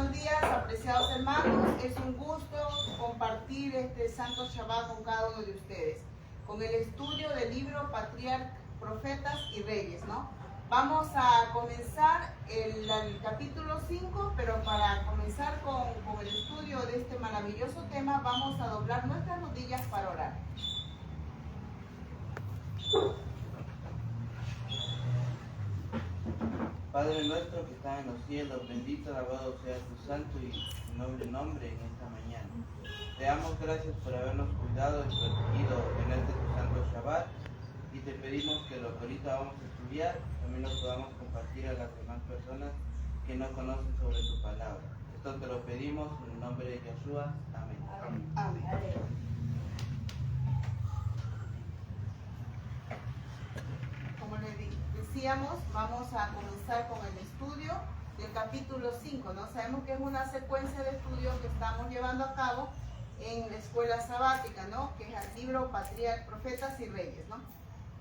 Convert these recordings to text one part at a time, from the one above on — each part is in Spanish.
Buenos días, apreciados hermanos. Es un gusto compartir este Santo Shabbat con cada uno de ustedes, con el estudio del libro Patriarcas, Profetas y Reyes, ¿no? Vamos a comenzar el capítulo 5, pero para comenzar con el estudio de este maravilloso tema, vamos a doblar nuestras rodillas para orar. Padre nuestro que estás en los cielos, bendito, alabado sea tu santo y noble nombre en esta mañana. Te damos gracias por habernos cuidado y protegido en este tu santo Shabbat, y te pedimos que lo que ahorita vamos a estudiar también lo podamos compartir a las demás personas que no conocen sobre tu palabra. Esto te lo pedimos en el nombre de Yeshua. Amén. Amén. Amén. Como les decíamos, vamos a comenzar con el estudio del capítulo 5, ¿no? Sabemos que es una secuencia de estudios que estamos llevando a cabo en la escuela sabática, ¿no? Que es el libro Patriarcas, Profetas y Reyes, ¿no?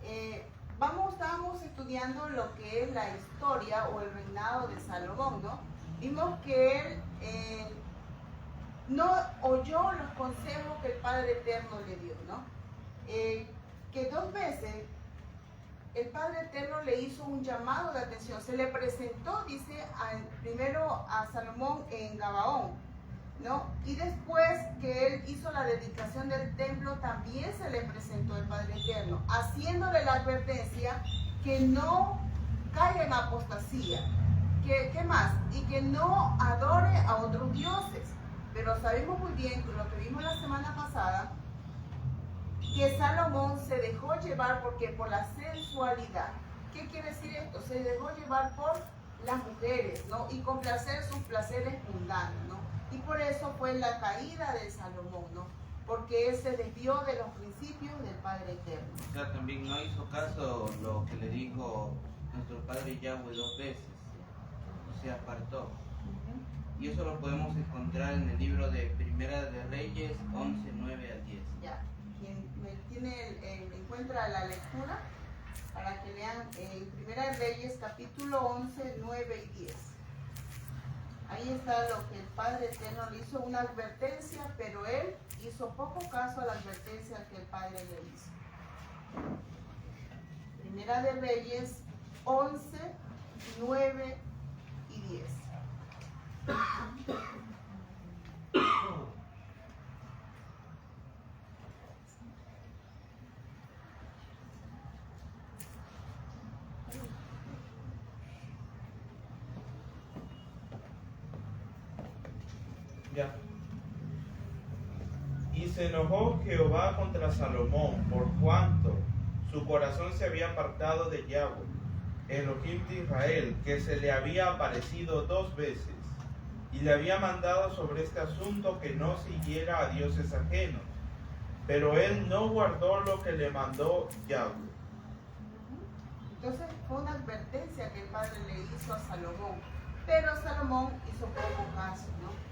Estábamos estudiando lo que es la historia o el reinado de Salomón, ¿no? Vimos que él no oyó los consejos que el Padre Eterno le dio, ¿no? Que 2 veces el Padre Eterno le hizo un llamado de atención. Se le presentó, dice, primero a Salomón en Gabaón, ¿no? Y después que él hizo la dedicación del templo, también se le presentó el Padre Eterno, haciéndole la advertencia que no caiga en apostasía. ¿Qué más? Y que no adore a otros dioses. Pero sabemos muy bien, con lo que vimos la semana pasada, que Salomón se dejó llevar por la sensualidad. ¿Qué quiere decir esto? Se dejó llevar por las mujeres, ¿no? Y complacer sus placeres mundanos, ¿no? Y por eso fue la caída de Salomón, ¿no? Porque él se desvió de los principios del Padre Eterno. O sea, también no hizo caso lo que le dijo nuestro Padre Yahweh 2 veces. Se apartó. Y eso lo podemos encontrar en el libro de Primera de Reyes 11, 9 al 10. Ya. Quien encuentra la lectura para que lean en Primera de Reyes capítulo 11, 9 y 10. Ahí está lo que el Padre Eterno le hizo, una advertencia, pero él hizo poco caso a la advertencia que el Padre le hizo. Primera de Reyes 11, 9 y 10. Ya. Y se enojó Jehová contra Salomón, por cuanto su corazón se había apartado de Yahweh, Elohim de Israel, que se le había aparecido 2 veces, y le había mandado sobre este asunto que no siguiera a dioses ajenos. Pero él no guardó lo que le mandó Yahweh. Entonces fue una advertencia que el Padre le hizo a Salomón, pero Salomón hizo poco caso, ¿no?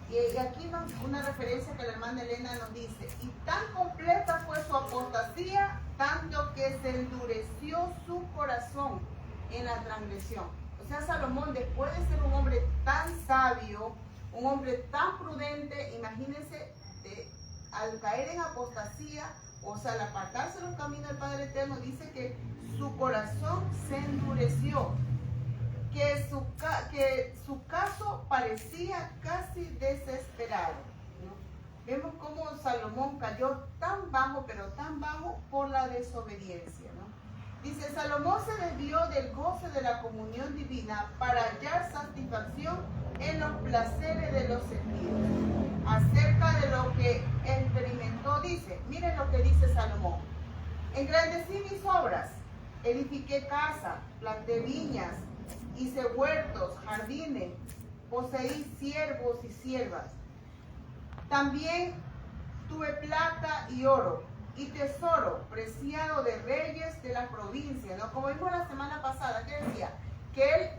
Y aquí una referencia que la hermana Elena nos dice: y tan completa fue su apostasía, tanto que se endureció su corazón en la transgresión. O sea, Salomón, después de ser un hombre tan sabio, un hombre tan prudente, imagínense, al caer en apostasía, o sea, al apartarse de los caminos del Padre Eterno, dice que su corazón se endureció, que su caso parecía casi desesperado, ¿no? Vemos cómo Salomón cayó tan bajo, pero tan bajo por la desobediencia, ¿no? Dice: Salomón se desvió del goce de la comunión divina para hallar satisfacción en los placeres de los sentidos. Acerca de lo que experimentó, dice, miren lo que dice Salomón: engrandecí mis obras, edifiqué casa, planté viñas, hice huertos, jardines, poseí siervos y siervas. También tuve plata y oro y tesoro preciado de reyes de la provincia, ¿no? Como vimos la semana pasada, que decía que él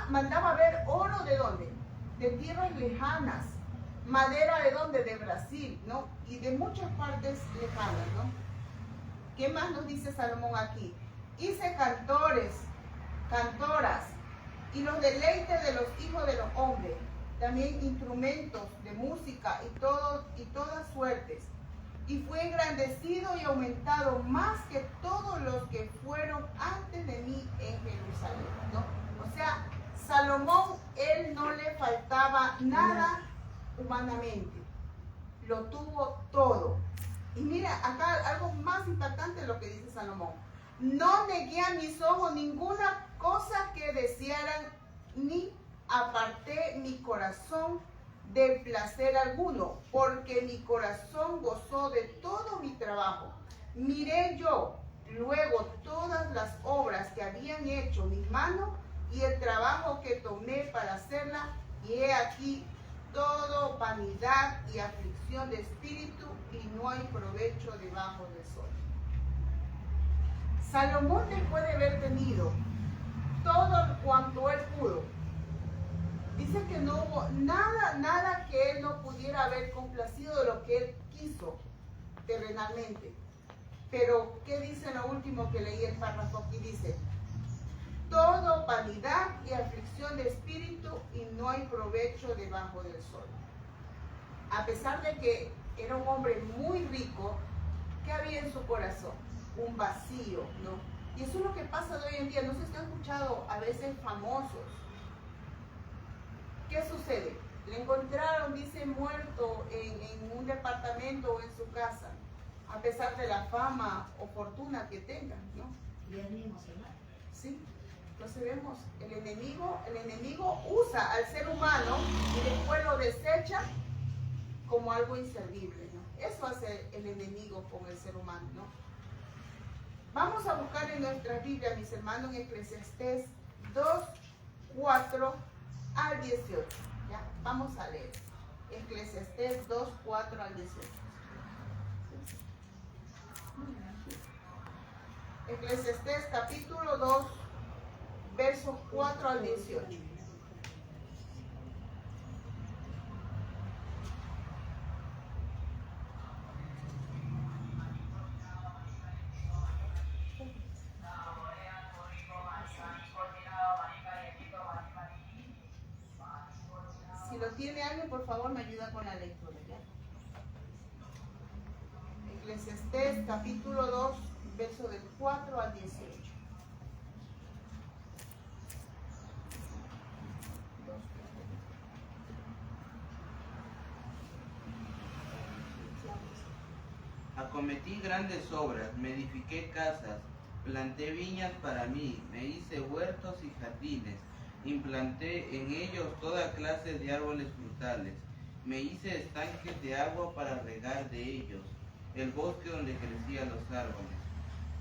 mandaba ver oro de dónde, de tierras lejanas, madera de dónde, de Brasil, ¿no? Y de muchas partes lejanas, ¿no? ¿Qué más nos dice Salomón aquí? Hice cantores, cantoras, y los deleites de los hijos de los hombres. también instrumentos de música y todas suertes. Y fue engrandecido y aumentado más que todos los que fueron antes de mí en Jerusalén, ¿no? O sea, Salomón, él no le faltaba nada humanamente, lo tuvo todo. Y mira, acá algo más impactante es lo que dice Salomón: no negué a mis ojos ninguna cosa que desearan, ni aparté mi corazón de placer alguno, porque mi corazón gozó de todo mi trabajo. Miré yo luego todas las obras que habían hecho mis manos y el trabajo que tomé para hacerla, y he aquí todo vanidad y aflicción de espíritu, y no hay provecho debajo del sol. Salomón, después de haber tenido todo cuanto él pudo, dice que no hubo nada que él no pudiera haber complacido de lo que él quiso terrenalmente. Pero, ¿qué dice lo último que leí el párrafo aquí? Dice: todo vanidad y aflicción de espíritu, y no hay provecho debajo del sol. A pesar de que era un hombre muy rico, ¿qué había en su corazón? Un vacío, ¿no? Y eso es lo que pasa de hoy en día. No sé si han escuchado a veces famosos. ¿Qué sucede? Le encontraron, dice, muerto en un departamento o en su casa, a pesar de la fama o fortuna que tengan, ¿no? Y él mismo se mata. Sí. Entonces vemos, el enemigo usa al ser humano y después lo desecha como algo inservible, ¿no? Eso hace el enemigo con el ser humano, ¿no? Vamos a buscar en nuestra Biblia, mis hermanos, en Eclesiastés 2, 4 al 18. ¿Ya? Vamos a leer. Eclesiastés 2, 4 al 18. Eclesiastés capítulo 2, versos 4 al 18. Si lo tiene alguien, por favor, me ayuda con la lectura, ¿ya? Eclesiastés capítulo 2, verso del 4 al 18. Acometí grandes obras, me edifiqué casas, planté viñas para mí, me hice huertos y jardines, implanté en ellos toda clase de árboles frutales, me hice estanques de agua para regar de ellos, el bosque donde crecían los árboles.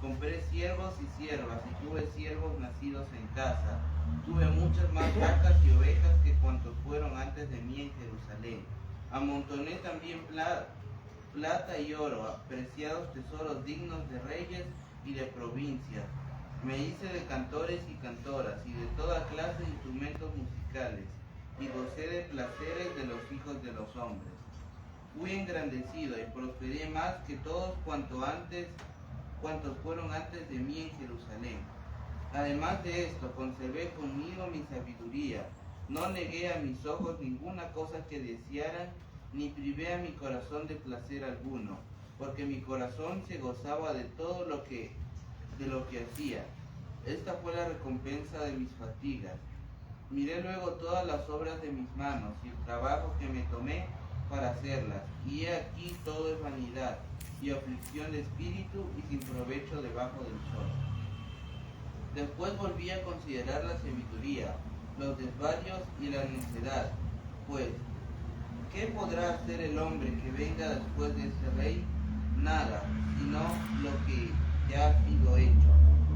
Compré siervos y siervas, y tuve siervos nacidos en casa. Tuve muchas más vacas y ovejas que cuantos fueron antes de mí en Jerusalén. Amontoné también plata y oro, preciados tesoros dignos de reyes y de provincias. Me hice de cantores y cantoras, y de toda clase de instrumentos musicales, y gocé de placeres de los hijos de los hombres. Fui engrandecido y prosperé más que todos cuantos fueron antes de mí en Jerusalén. Además de esto, conservé conmigo mi sabiduría. No negué a mis ojos ninguna cosa que desearan, ni privé a mi corazón de placer alguno, porque mi corazón se gozaba de todo lo que hacía. Esta fue la recompensa de mis fatigas. Miré luego todas las obras de mis manos y el trabajo que me tomé para hacerlas, y he aquí todo es vanidad y aflicción de espíritu, y sin provecho debajo del sol. Después volví a considerar la sabiduría, los desvarios y la necedad, pues ¿qué podrá hacer el hombre que venga después de este rey? Nada, sino lo que ya ha sido hecho.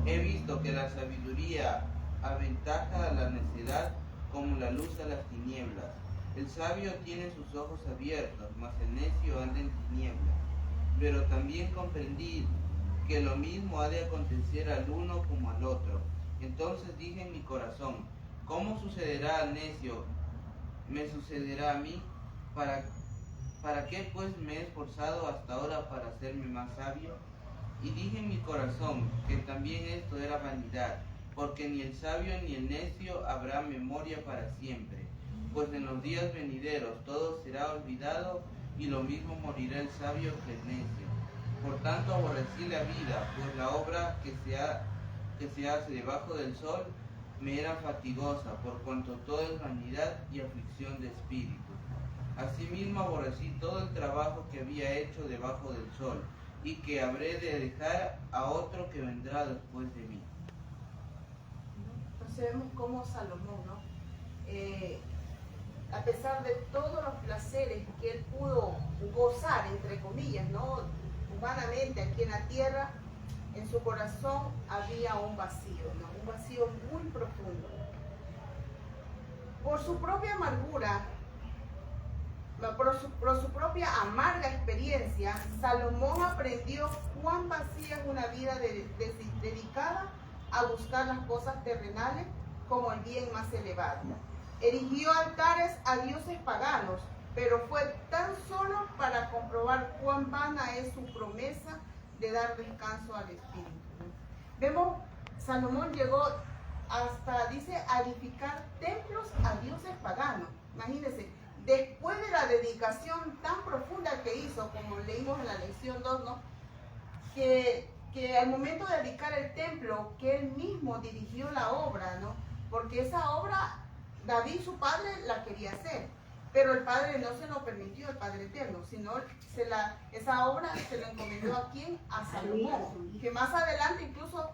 He visto que la sabiduría aventaja a la necedad como la luz a las tinieblas. El sabio tiene sus ojos abiertos, mas el necio anda en tinieblas. Pero también comprendí que lo mismo ha de acontecer al uno como al otro. Entonces dije en mi corazón: ¿cómo sucederá al necio? ¿Me sucederá a mí? ¿Para qué pues me he esforzado hasta ahora para hacerme más sabio? Y dije en mi corazón que también esto era vanidad, porque ni el sabio ni el necio habrá memoria para siempre. pues en los días venideros todo será olvidado y lo mismo morirá el sabio que el necio. Por tanto aborrecí la vida, pues la obra que se hace debajo del sol me era fatigosa, por cuanto todo es vanidad y aflicción de espíritu. Asimismo aborrecí todo el trabajo que había hecho debajo del sol, y que habré de dejar a otro que vendrá después de mí. Entonces vemos cómo Salomón, ¿no? A pesar de todos los placeres que él pudo gozar, entre comillas, ¿no? Humanamente aquí en la tierra, en su corazón había un vacío, ¿no? Un vacío muy profundo. Por su propia amargura, por su propia amarga experiencia, Salomón aprendió cuán vacía es una vida dedicada a buscar las cosas terrenales como el bien más elevado. Erigió altares a dioses paganos, pero fue tan solo para comprobar cuán vana es su promesa de dar descanso al espíritu. Vemos, Salomón llegó hasta, dice, a edificar templos a dioses paganos. Imagínense, después de la dedicación tan profunda que hizo, como leímos en la lección 2, ¿no? Que al momento de dedicar el templo, que él mismo dirigió la obra, ¿no? Porque esa obra, David, su padre, la quería hacer, pero el padre no se lo permitió, el Padre Eterno, sino esa obra se le encomendó a ¿quién? A Salomón, que más adelante incluso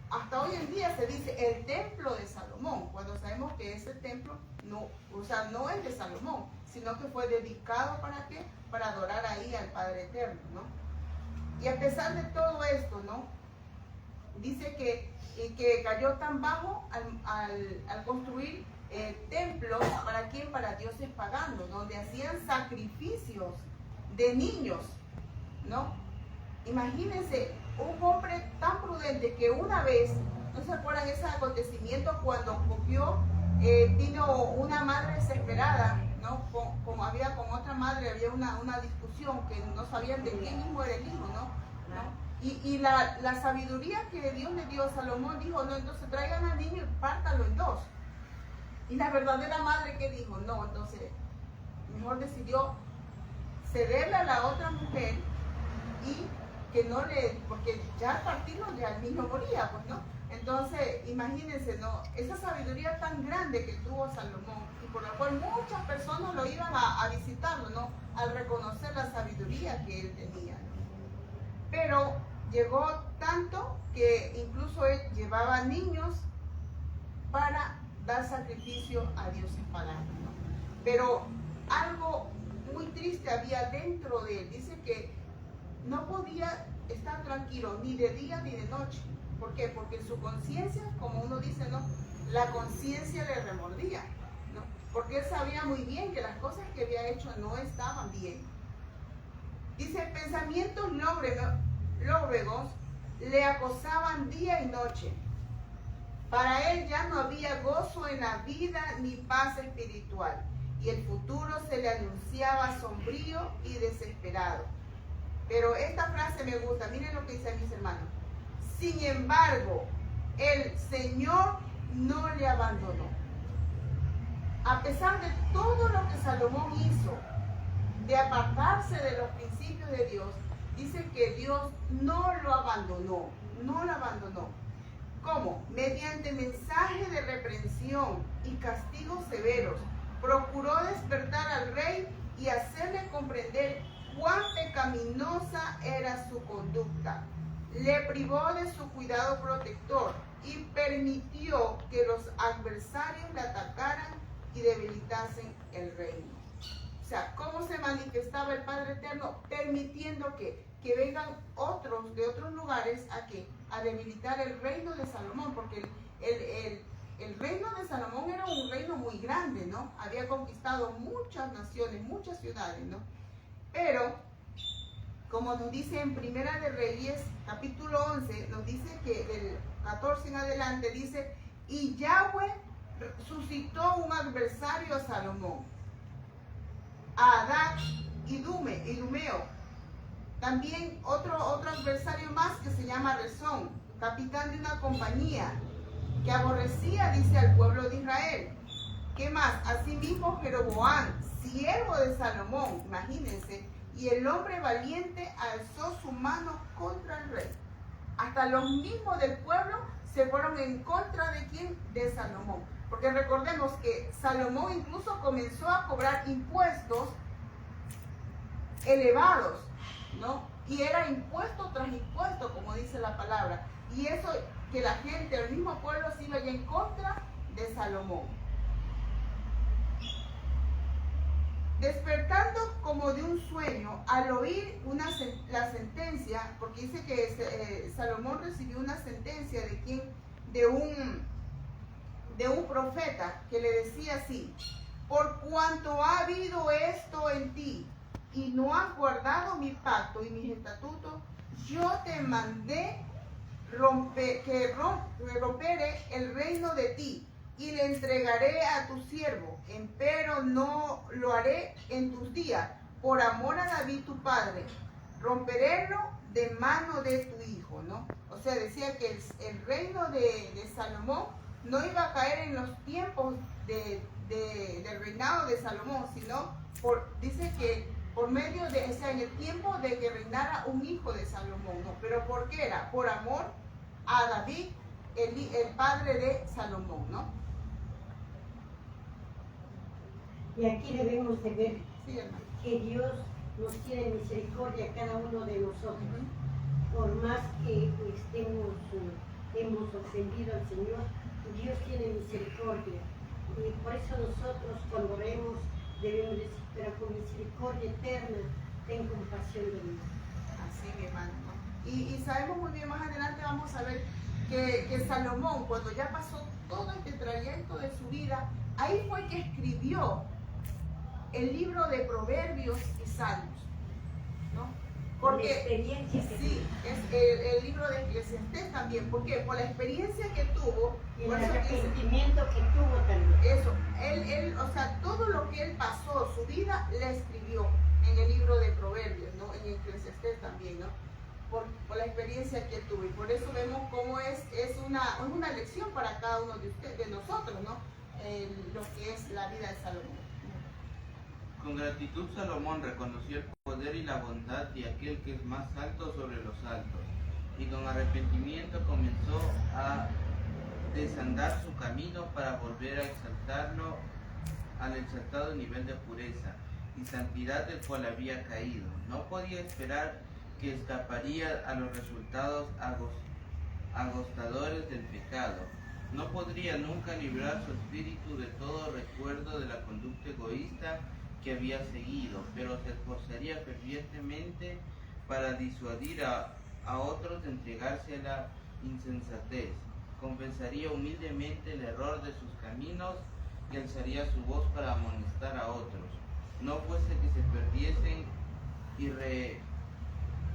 hasta hoy en día se dice el templo de Salomón, cuando sabemos que ese templo no es de Salomón, sino que fue dedicado ¿para qué? Para adorar ahí al Padre Eterno, ¿no? Y a pesar de todo esto, ¿no? Dice que cayó tan bajo al construir templos, ¿para quién? Para dioses paganos, donde hacían sacrificios de niños, ¿no? Imagínense, un hombre tan prudente que una vez, ¿no se acuerdan ese acontecimiento cuando vino una madre desesperada, ¿no? Como había con otra madre, había una discusión que no sabían de quién mismo era el hijo, ¿no? Y la sabiduría que Dios le dio a Salomón dijo, no, entonces traigan al niño y pártalo en dos. Y la verdadera madre que dijo, no, entonces mejor decidió cederle a la otra mujer y que no porque ya al partirlo ya el niño moría, pues, ¿no? Entonces, imagínense, ¿no? Esa sabiduría tan grande que tuvo Salomón y por la cual muchas personas lo iban a visitarlo, ¿no? Al reconocer la sabiduría que él tenía, ¿no? Pero llegó tanto que incluso él llevaba niños para dar sacrificio a dioses paganos, ¿no? Pero algo muy triste había dentro de él. Dice que no podía estar tranquilo ni de día ni de noche. ¿Por qué? Porque su conciencia, como uno dice, ¿no? La conciencia le remordía, ¿no? Porque él sabía muy bien que las cosas que había hecho no estaban bien. Dice, pensamientos lóbregos le acosaban día y noche. Para él ya no había gozo en la vida ni paz espiritual, y el futuro se le anunciaba sombrío y desesperado. Pero esta frase me gusta, miren lo que dice mis hermanos. Sin embargo, el Señor no le abandonó. A pesar de todo lo que Salomón hizo, de apartarse de los principios de Dios, dice que Dios no lo abandonó, no lo abandonó. ¿Cómo? Mediante mensaje de reprensión y castigos severos, procuró despertar al rey y hacerle comprender cuán pecaminosa era su conducta. Le privó de su cuidado protector y permitió que los adversarios le atacaran y debilitasen el reino. O sea, ¿cómo se manifestaba el Padre Eterno? Permitiendo que vengan otros de otros lugares a debilitar el reino de Salomón, porque el reino de Salomón era un reino muy grande, ¿no? Había conquistado muchas naciones, muchas ciudades, ¿no? Pero, como nos dice en Primera de Reyes, capítulo 11, nos dice que del 14 en adelante, dice, y Yahweh suscitó un adversario a Salomón, a Adad y Dumeo. También otro adversario más que se llama Rezón, capitán de una compañía, que aborrecía, dice, al pueblo de Israel. ¿Qué más? Asimismo Jeroboam, siervo de Salomón, imagínense, y el hombre valiente alzó su mano contra el rey. Hasta los mismos del pueblo se fueron en contra de quién, de Salomón. Porque recordemos que Salomón incluso comenzó a cobrar impuestos elevados, ¿no? Y era impuesto tras impuesto, como dice la palabra. Y eso que la gente, el mismo pueblo, se iba ya en contra de Salomón. Despertando como de un sueño, al oír la sentencia, porque dice que Salomón recibió una sentencia de quién, de un profeta que le decía así: por cuanto ha habido esto en ti y no has guardado mi pacto y mis estatutos, yo te mandé romperé el reino de ti y le entregaré a tu siervo, empero no lo haré en tus días, por amor a David tu padre, romperélo de mano de tu hijo, ¿no? O sea, decía que el reino de Salomón no iba a caer en los tiempos del reinado de Salomón, sino dice que por medio de, o sea, en el tiempo de que reinara un hijo de Salomón, ¿no? Pero ¿por qué era? Por amor a David, el padre de Salomón, ¿no? Y aquí debemos de ver Sí, hermano. que Dios nos tiene misericordia a cada uno de nosotros. Por más que hemos ofendido al Señor, Dios tiene misericordia. Y por eso nosotros cuando oremos debemos decir, pero con misericordia eterna, ten compasión de mí. Así, mi hermano, ¿no? Y sabemos muy bien, más adelante vamos a ver que Salomón, cuando ya pasó todo este trayecto de su vida, ahí fue que escribió el libro de Proverbios y Salmos, ¿no? Porque la experiencia que sí, es el libro de Eclesiastés también. ¿Por qué? Por la experiencia que tuvo. y Por el eso dice, arrepentimiento que tuvo también. eso, él, o sea, todo lo que él pasó, su vida, la escribió en el libro de Proverbios, ¿no? En Eclesiastés también, ¿no? Por la experiencia que tuvo. Y por eso vemos cómo es una lección para cada uno de ustedes, de nosotros, ¿no? Lo que es la vida de Salomón. Con gratitud Salomón reconoció el poder y la bondad de aquel que es más alto sobre los altos, y con arrepentimiento comenzó a desandar su camino para volver a exaltarlo al exaltado nivel de pureza y santidad del cual había caído. No podía esperar que escaparía a los resultados agostadores del pecado. No podría nunca librar su espíritu de todo recuerdo de la conducta egoísta que había seguido, pero se esforzaría fervientemente para disuadir a otros de entregarse a la insensatez. Confesaría humildemente el error de sus caminos y alzaría su voz para amonestar a otros, no fuese que se perdiesen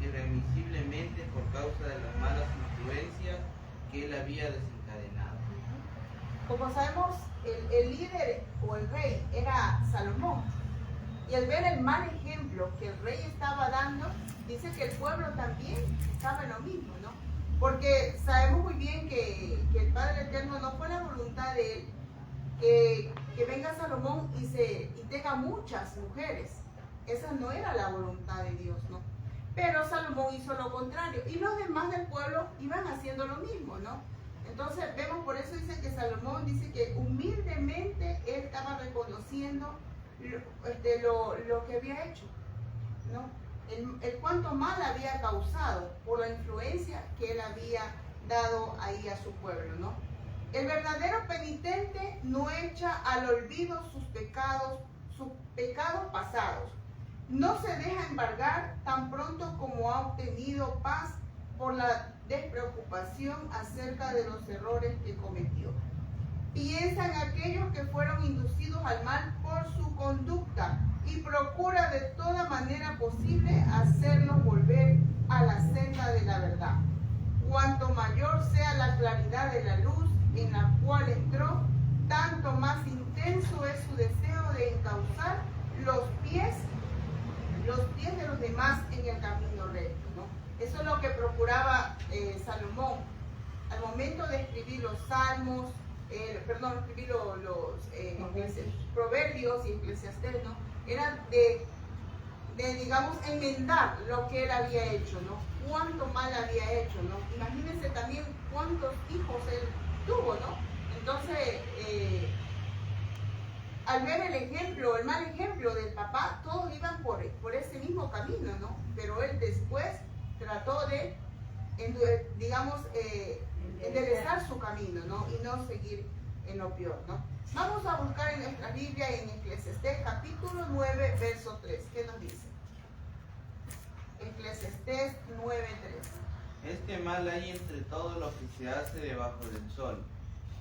irremisiblemente por causa de las malas influencias que él había desencadenado. Como sabemos, el líder o el rey era Salomón. Y al ver el mal ejemplo que el rey estaba dando, dice que el pueblo también estaba en lo mismo, ¿no? Porque sabemos muy bien que el Padre Eterno no fue la voluntad de él que venga Salomón y tenga muchas mujeres. Esa no era la voluntad de Dios, ¿no? Pero Salomón hizo lo contrario y los demás del pueblo iban haciendo lo mismo, ¿no? Entonces vemos, por eso dice que Salomón dice que humildemente él estaba reconociendo lo que había hecho, ¿no? El cuánto mal había causado por la influencia que él había dado ahí a su pueblo, ¿no? El verdadero penitente no echa al olvido sus pecados pasados. No se deja embargar tan pronto como ha obtenido paz por la despreocupación acerca de los errores que cometió. Piensa en aquellos que fueron inducidos al mal por su conducta y procura de toda manera posible hacerlos volver a la senda de la verdad. Cuanto mayor sea la claridad de la luz en la cual entró, tanto más intenso es su deseo de encauzar los pies de los demás en el camino recto, ¿no? Eso es lo que procuraba Salomón al momento de escribir los salmos, escribí Proverbios y Eclesiastés, ¿no? Era de, digamos, enmendar lo que él había hecho, ¿no? Cuánto mal había hecho, ¿no? Imagínense también cuántos hijos él tuvo, ¿no? Entonces, al ver el mal ejemplo del papá, todos iban por ese mismo camino, ¿no? Pero él después trató de, digamos, enderezar su camino, ¿no? Y no seguir en lo peor, ¿no? Vamos a buscar en nuestra Biblia en Eclesiastés capítulo 9, verso 3. ¿Qué nos dice? Eclesiastés 9:3. Mal hay entre todo lo que se hace debajo del sol,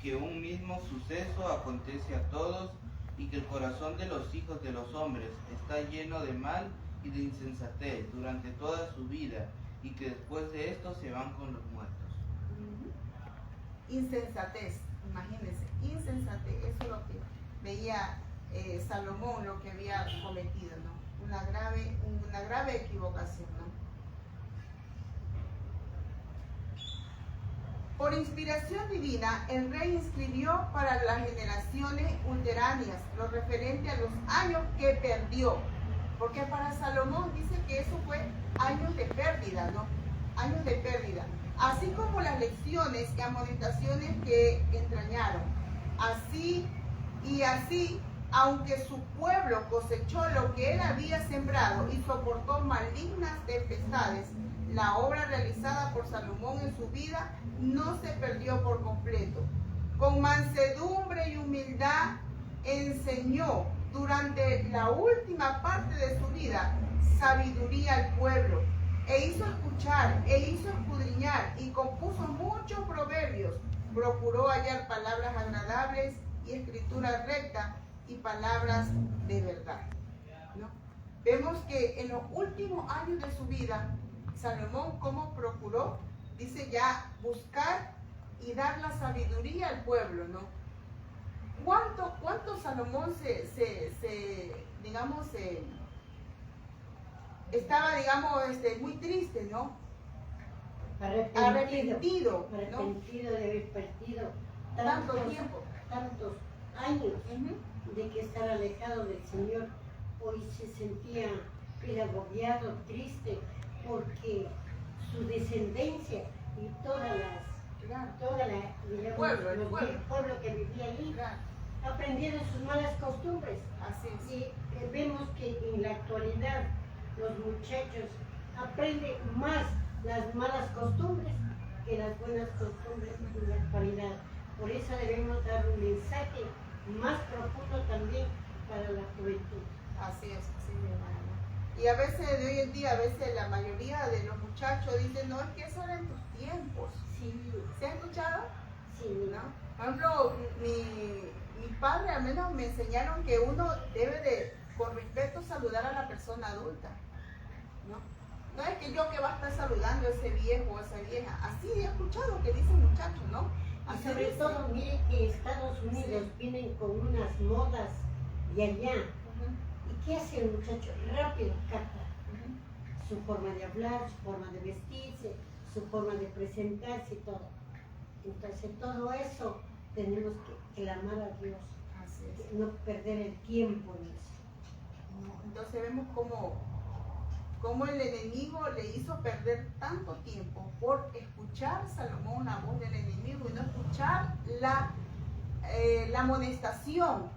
que un mismo suceso acontece a todos, y que el corazón de los hijos de los hombres está lleno de mal y de insensatez durante toda su vida, y que después de esto se van con los muertos. Insensatez, imagínense, insensatez, eso es lo que veía Salomón, lo que había cometido, ¿no? Una grave equivocación, ¿no? Por inspiración divina, el rey inscribió para las generaciones ulteráneas lo referente a los años que perdió, porque para Salomón dice que eso fue años de pérdida, ¿no? Años de pérdida, así como las lecciones y amonestaciones que entrañaron. Así, aunque su pueblo cosechó lo que él había sembrado y soportó malignas tempestades, la obra realizada por Salomón en su vida no se perdió por completo. Con mansedumbre y humildad enseñó durante la última parte de su vida sabiduría al pueblo, e hizo escuchar, e hizo escudriñar, y compuso muchos proverbios. Procuró hallar palabras agradables y escritura recta y palabras de verdad, ¿no? Vemos que en los últimos años de su vida, Salomón, ¿cómo procuró? Dice ya, buscar y dar la sabiduría al pueblo, ¿no? ¿Cuánto Salomón estaba, digamos, muy triste, ¿no? Arrepentido, ¿no? De haber perdido Tanto tiempo. tantos años de que estar alejado del Señor. Hoy se sentía agobiado, triste, porque su descendencia y el pueblo que vivía allí, aprendieron sus malas costumbres. Así es. Y vemos que en la actualidad los muchachos aprenden más las malas costumbres que las buenas costumbres en la actualidad. Por eso debemos dar un mensaje más profundo también para la juventud. Así es, mi hermana. Y a veces, de hoy en día, la mayoría de los muchachos dicen, no, es que eso era en tus tiempos. Sí. ¿Se ha escuchado? Sí. ¿No? Por ejemplo, mi padre al menos me enseñaron que uno debe de, con respeto, saludar a la persona adulta, ¿no? No es que yo que va a estar saludando a ese viejo o a esa vieja. Así he escuchado que dicen muchachos, ¿no? Y sobre todo, mire que Estados Unidos vienen con unas modas de allá. ¿Y qué hace el muchacho? Rápido capta su forma de hablar, su forma de vestirse, su forma de presentarse y todo. Entonces todo eso tenemos que clamar a Dios. Así es. No perder el tiempo en eso. Entonces vemos cómo el enemigo le hizo perder tanto tiempo por escuchar Salomón la voz del enemigo y no escuchar la amonestación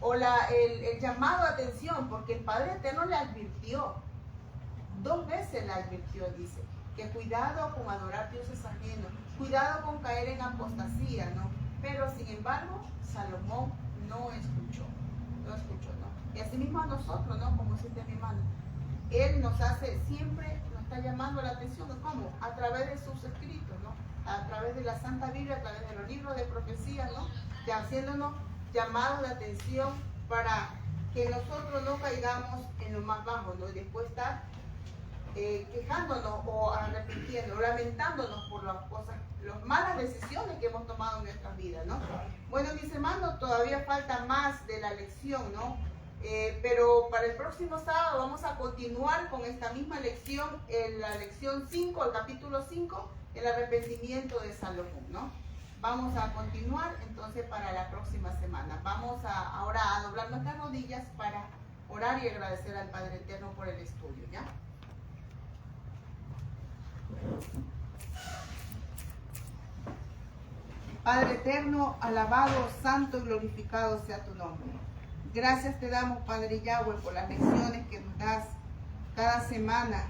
o el llamado a atención, porque el Padre Eterno le advirtió, 2 veces le advirtió, dice, que cuidado con adorar dioses ajenos, cuidado con caer en apostasía, ¿no? Pero sin embargo, Salomón no escuchó, ¿no? Y así mismo a nosotros, ¿no? Como dice mi hermano, Él nos está llamando la atención, ¿cómo? A través de sus escritos, ¿no? A través de la Santa Biblia, a través de los libros de profecía, ¿no? Ya haciéndonos llamados de atención para que nosotros no caigamos en lo más bajo, ¿no? Y después estar quejándonos o arrepintiendo, lamentándonos por las cosas, las malas decisiones que hemos tomado en nuestras vidas, ¿no? Bueno, mis hermanos, todavía falta más de la lección, ¿no? Pero para el próximo sábado vamos a continuar con esta misma lección, en la lección 5, el capítulo 5, el arrepentimiento de Salomón, ¿no? Vamos a continuar entonces para la próxima semana. Vamos ahora a doblar nuestras rodillas para orar y agradecer al Padre Eterno por el estudio, ¿ya? Padre Eterno, alabado, santo y glorificado sea tu nombre. Gracias te damos, Padre Yahweh, por las lecciones que nos das cada semana.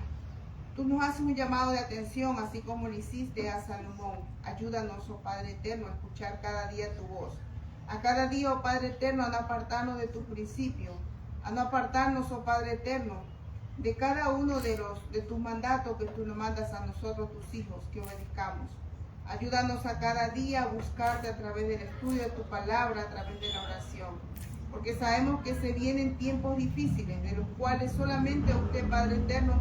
Tú nos haces un llamado de atención, así como le hiciste a Salomón. Ayúdanos, oh Padre Eterno, a escuchar cada día tu voz. A cada día, oh Padre Eterno, a no apartarnos de tus principios. A no apartarnos, oh Padre Eterno, de cada uno de tus mandatos que tú nos mandas a nosotros, tus hijos, que obedezcamos. Ayúdanos a cada día a buscarte a través del estudio de tu palabra, a través de la oración. Porque sabemos que se vienen tiempos difíciles, de los cuales solamente usted, Padre Eterno,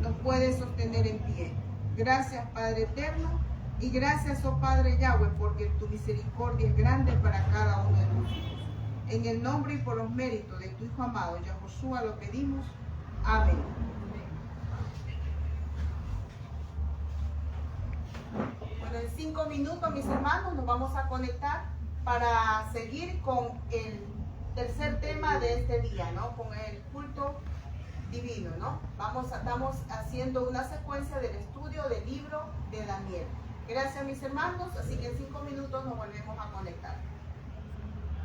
nos puede sostener en pie. Gracias, Padre Eterno, y gracias, oh Padre Yahweh, porque tu misericordia es grande para cada uno de tus hijos. En el nombre y por los méritos de tu Hijo amado, Yahoshua, lo pedimos. Amén. Bueno, en 5 minutos, mis hermanos, nos vamos a conectar para seguir con el tercer tema de este día, ¿no? Con el culto divino, ¿no? Estamos haciendo una secuencia del estudio del libro de Daniel. Gracias, mis hermanos, así que en 5 minutos nos volvemos a conectar.